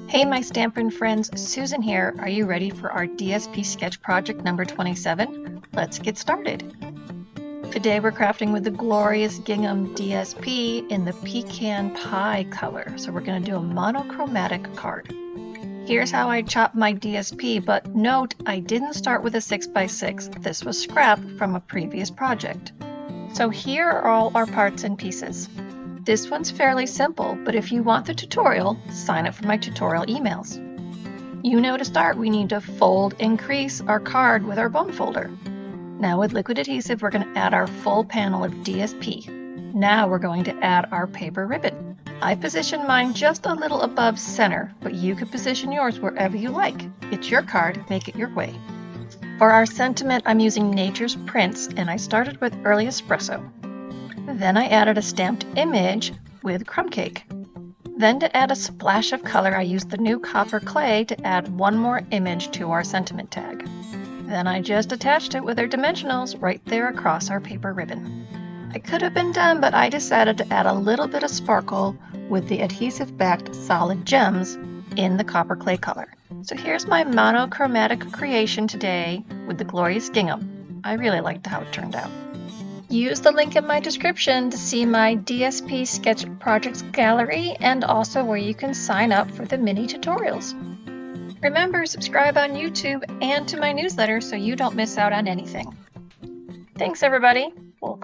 Hey my Stampin' friends, Susan here. Are you ready for our DSP sketch project number 27? Let's get started. Today we're crafting with the glorious Gingham DSP in the pecan pie color. So we're going to do a monochromatic card. Here's how I chopped my DSP, but note I didn't start with a 6x6. This was scrapped from a previous project. So here are all our parts and pieces. This one's fairly simple, but if you want the tutorial, sign up for my tutorial emails. You know to start we need to fold and crease our card with our bone folder. Now with liquid adhesive we're going to add our full panel of DSP. Now we're going to add our paper ribbon. I positioned mine just a little above center, but you could position yours wherever you like. It's your card, make it your way. For our sentiment I'm using Nature's Prints and I started with Early Espresso. Then I added a stamped image with crumb cake. Then to add a splash of color, I used the new copper clay to add one more image to our sentiment tag. Then I just attached it with our dimensionals right there across our paper ribbon. I could have been done, but I decided to add a little bit of sparkle with the adhesive-backed solid gems in the copper clay color. So here's my monochromatic creation today with the glorious gingham. I really liked how it turned out. Use the link in my description to see my DSP sketch projects gallery and also where you can sign up for the mini tutorials. Remember, subscribe on YouTube and to my newsletter so you don't miss out on anything. Thanks everybody. We'll